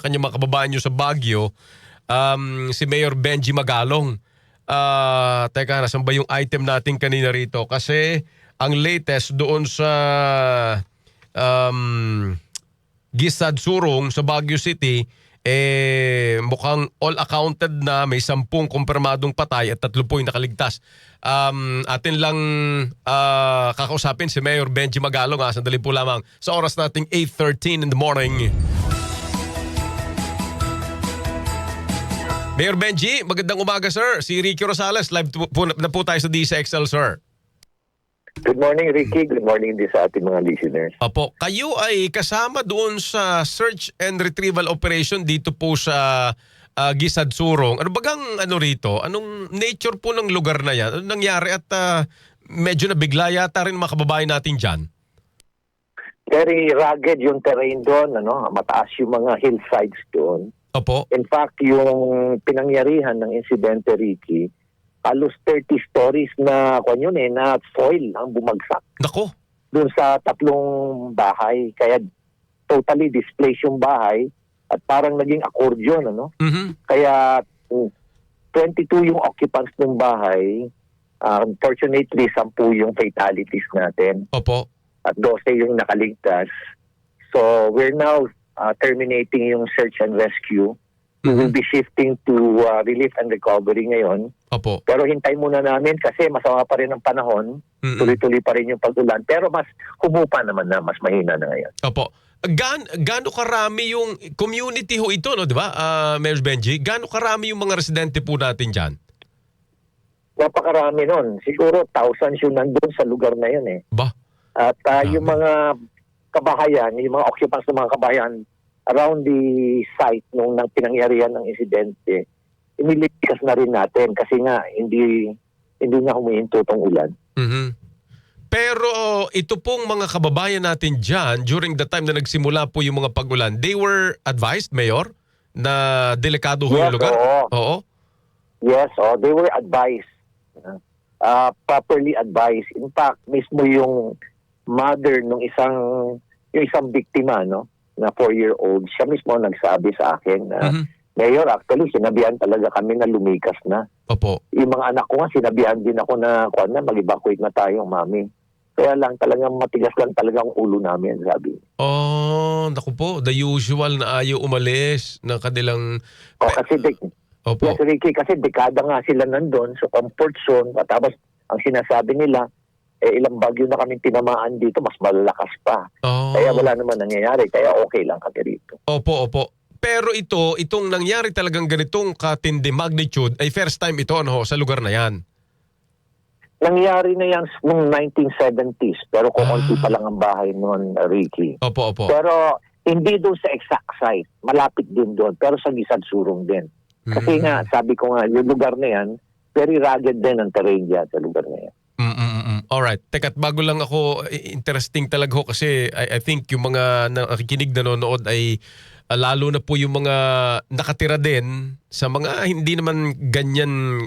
kanyang mga kababayan nyo sa Baguio, si Mayor Benji Magalong. Teka, nasan ba yung item natin kanina rito? Kasi ang latest doon sa um, Gisad Surong sa Baguio City, mukhang all accounted na, may 10 kumpirmadong patay at 30 yung nakaligtas. Atin lang kakausapin si Mayor Benji Magalong. Sandali po lamang sa oras nating 8:13 in the morning. Mayor Benji, magandang umaga sir. Si Ricky Rosales, live na po tayo sa DCXL sir. Good morning, Ricky. Good morning din sa ating mga listeners. Opo, kayo ay kasama doon sa search and retrieval operation dito po sa Gisad Surong. Ano bagang rito? Anong nature po ng lugar na yan? Ano nangyari at medyo nabigla yata rin mga kababayan natin dyan? Very rugged yung terrain doon. Mataas yung mga hillsides doon. Opo. In fact, yung pinangyarihan ng insidente, Ricky, halos 30 stories na na soil ang bumagsak. Nako. Doon sa 3 bahay. Kaya totally displaced yung bahay at parang naging accordion. Mm-hmm. Kaya 22 yung occupants ng bahay. Unfortunately, 10 yung fatalities natin. Opo. At 12 yung nakaligtas. So we're now terminating yung search and rescue. We will be shifting to relief and recovery ngayon. Opo. Pero hintay muna namin kasi masama pa rin ang panahon. Tuloy-tuloy pa rin yung pag-ulan. Pero mas humupa naman na, mas mahina na ngayon. Opo. Gaano karami yung community ho ito, no, di ba, Mayor Benji? Gaano karami yung mga residente po natin dyan? Napakarami nun. Siguro thousands yung nandun sa lugar na yun eh. Ba? At yung mga kabahayan, yung mga occupants ng mga kabahayan around the site nung nang pinangyarihan ng insidente, iniligtas na rin natin kasi nga hindi na humihinto tong ulan. Mm-hmm. Pero ito pong mga kababayan natin dyan, during the time na nagsimula po yung mga pag-ulan, they were advised, Mayor, na delikado ho yung lugar? Oo. Yes, they were advised. Properly advised. In fact, mismo yung mother nung isang biktima, na 4-year-old, siya mismo nagsabi sa akin na, Mayor, actually, sinabihan talaga kami na lumikas na. Opo. Yung mga anak ko nga, sinabihan din ako na mag-evacuate na tayo, mami. Kaya lang talagang matigas lang talaga ang ulo namin, sabi. Naku po, the usual na ayaw umalis ng kanilang... Kasi Opo. Yes, Ricky, kasi dekada nga sila nandun, so comfort zone, tapos ang sinasabi nila, ilang bagyo na kaming tinamaan dito, mas malalakas pa. Kaya wala naman nangyayari, kaya okay lang kami rito. Opo. Pero itong nangyari talagang ganitong katindi magnitude, ay first time ito sa lugar na yan? Nangyari na yan noong 1970s, pero kumunti pa lang ang bahay noon, Ricky. Opo. Pero hindi doon sa exact site, malapit din doon, pero sa Gisad Surong din. Kasi nga, sabi ko nga, yung lugar na yan, very rugged din ang terrain dyan sa lugar na yan. Alright. Teka, bago lang ako, interesting talaga kasi I think yung mga nakikinig, nanonood ay lalo na po yung mga nakatira din sa mga hindi naman ganyan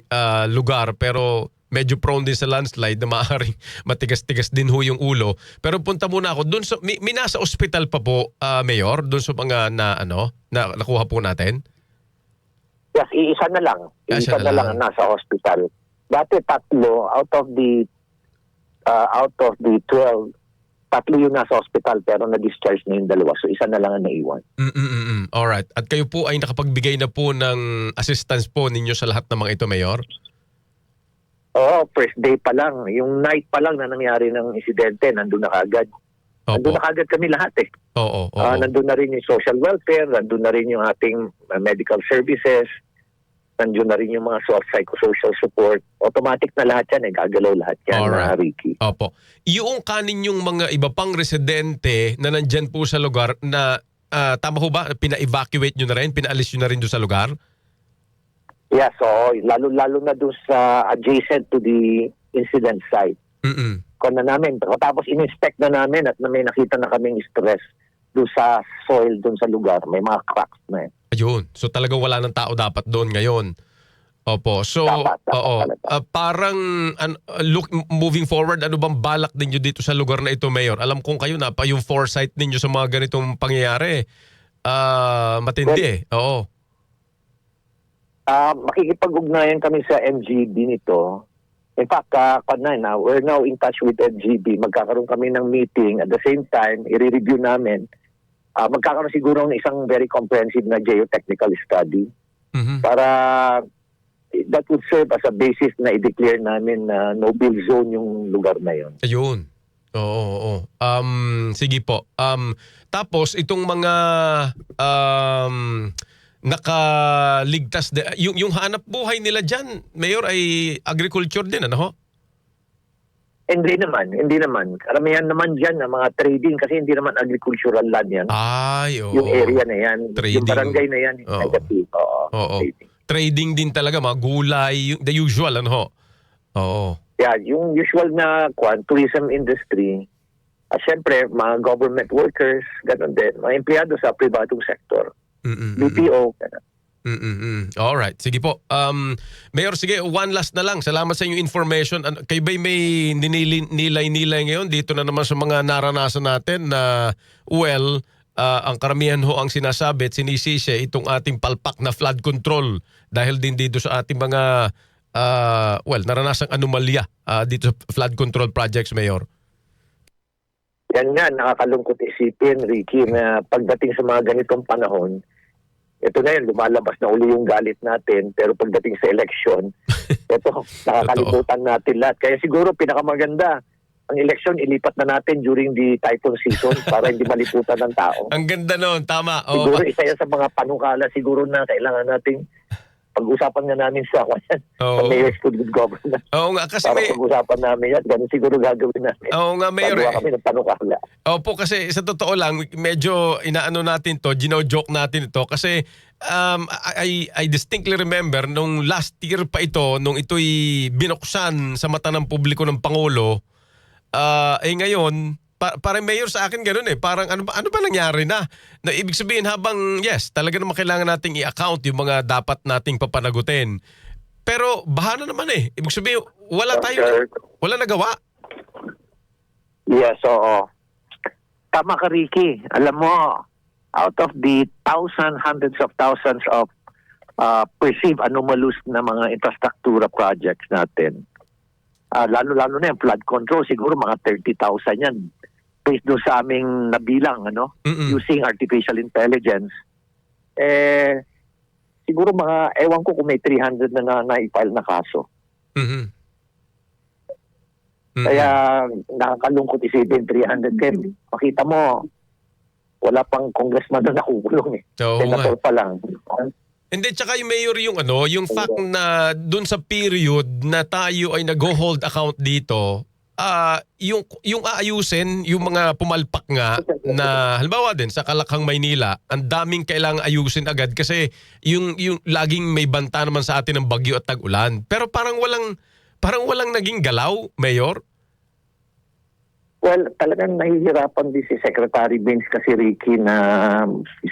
lugar pero medyo prone din sa landslide na maaaring matigas-tigas din ho yung ulo. Pero punta muna ako doon sa may nasa ospital pa po, Mayor, doon sa mga na nakuha po natin. Yes, isa na lang. Isa na lang ang nasa hospital. Dati 3 out of the 12, 3 yung nasa hospital pero na-discharge na yung 2. So isa na lang ang naiwan. Alright. At kayo po ay nakapagbigay na po ng assistance po ninyo sa lahat ng mga ito, Mayor? Oo, first day pa lang. Yung night pa lang na nangyari ng insidente, nandun na kagad. Nandun na kagad kami lahat eh. Oo. Nandun na rin yung social welfare, nandun na rin yung ating medical services, nandun na rin yung mga psychosocial support. Automatic na lahat yan gagalaw lahat yan, Ricky. Opo. Yung kanin yung mga iba pang residente na nandyan po sa lugar na tama ho ba, pina-evacuate nyo na rin, pinaalis nyo na rin doon sa lugar? Yes, lalo na doon sa adjacent to the incident site. Kung na namin, tapos in-inspect na namin at may nakita na kaming stress doon sa soil, doon sa lugar. May mga cracks na Ayun. So talagang wala ng tao dapat doon ngayon. Opo. So, parang moving forward, ano bang balak ninyo dito sa lugar na ito, Mayor? Alam kong kayo na pa yung foresight ninyo sa mga ganitong pangyayari. matindi eh. Oo. Makikipag-ugnayan kami sa MGB nito. In fact, we're now in touch with MGB. Magkakaroon kami ng meeting. At the same time, i-review namin. Magkakaroon siguro ng isang very comprehensive na geotechnical study Mhm. para that would serve as a basis na i-declare namin na no-build zone yung lugar na yon. Ayun. Oo, oo. Sige po. Tapos itong mga nakaligtas yung hanap buhay nila diyan, Mayor, ay agriculture din, ano ho? Hindi naman. Karamihan naman dyan na mga trading kasi hindi naman agricultural land yan. Ay, oo. Yung area na yan, Trading. yung barangay na yan, Oo. negative. Oo. Oo. Trading. Trading din talaga, mga gulay, the usual, ano ho? Oo. Yeah, yung usual na tourism industry, syempre, mga government workers, ganun din. Mga empleyado sa pribadong sektor. BPO, ganun. Alright, sige po. Mayor, sige, one last na lang. Salamat sa inyong information. Kayo ba'y may nilay-nilay ngayon dito na naman sa mga naranasan natin na, ang karamihan ho ang sinasabi at sinisisi itong ating palpak na flood control dahil din dito sa ating mga, naranasang anomalya dito sa flood control projects, Mayor. Yan nga, nakakalungkot isipin, Ricky, na pagdating sa mga ganitong panahon, ito na yun, lumalabas na uli yung galit natin, pero pagdating sa eleksyon, ito, nakakalimutan natin lahat. Kaya siguro pinakamaganda, ang eleksyon, ilipat na natin during the typhoon season para hindi maliputan ng tao. Ang ganda noon, tama. Oo. Siguro isa yan sa mga panukala siguro na kailangan nating pag-usapan nga namin sa Oo. Mayor's Food with Governor. Oo nga, kasi Para pag-usapan namin yan, ganun siguro gagawin namin. Oo nga, Mayor. Gagawa kami ng panukala. Opo, kasi sa totoo lang, medyo inaano natin to, gino-joke natin ito kasi I distinctly remember nung last year pa ito, nung ito'y binuksan sa mata ng publiko ng Pangulo, ngayon, parang Mayor sa akin ganun eh, parang ano ba nangyari na? Na ibig sabihin habang yes, talaga naman kailangan nating i-account yung mga dapat nating papanagutin. Pero bahala naman eh. Ibig sabihin, wala nagawa. Yes, oo. Tama ka, Ricky. Alam mo, out of the hundreds of thousands of perceived anomalous na mga infrastruktura projects natin, lalo na yung flood control, siguro mga 30,000 yan. Based doon sa aming nabilang, using artificial intelligence. Siguro ewan ko kung may 300 na na-file na kaso. Kaya nakakalungkot isipin 300 kayo. Makita mo, wala pang congressman na nakukulong eh. Oo nga. Senator pa lang. Hindi, tsaka yung Mayor yung fact na dun sa period na tayo ay nag-hold account dito, yung aayusin, yung mga pumalpak nga na halimbawa din sa Kalakhang, Maynila, ang daming kailangang ayusin agad kasi yung laging may banta naman sa atin ng bagyo at tag-ulan. Pero parang walang naging galaw, Mayor. Well, talagang nahihirapan din si Secretary Vince kasi Ricky na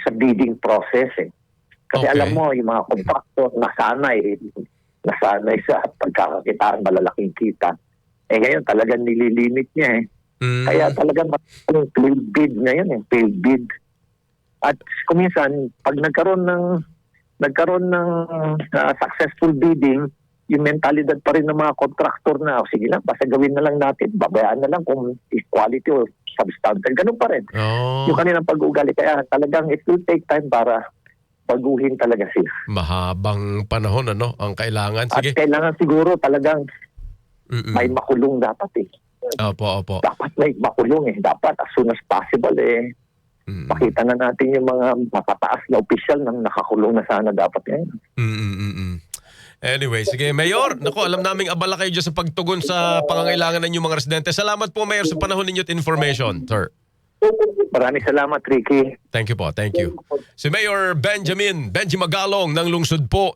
sa bidding process eh. Kasi Okay. alam mo, yung mga kontraktor nasanay sa pagkakakitaan, malalaking kita. Ngayon talagang nililimit niya eh. Kaya talagang yung failed bid ngayon eh, failed bid. At kuminsan, pag nagkaroon ng successful bidding, yung mentalidad pa rin ng mga kontraktor na, sige lang, basta gawin na lang natin, babayaan na lang kung is quality or substantial. Ganun pa rin. Oh, Yung kanilang pag-ugali. Kaya talagang it will take time para baguhin talaga sila. mahabang panahon ang kailangan. Sige. At kailangan siguro talagang may makulong dapat eh. Opo. Dapat may makulong eh. Dapat as soon as possible eh. Makita na natin yung mga matataas na opisyal nang nakakulong na sana dapat ngayon. Anyway, sige, Mayor. Naku, alam naming abala kayo dyan sa pagtugon sa pangangailangan ng inyong mga residente. Salamat po, Mayor, sa panahon ninyo at information, sir. Maraming salamat, Ricky. Thank you po, thank you. Si Mayor Benji Magalong ng lungsod po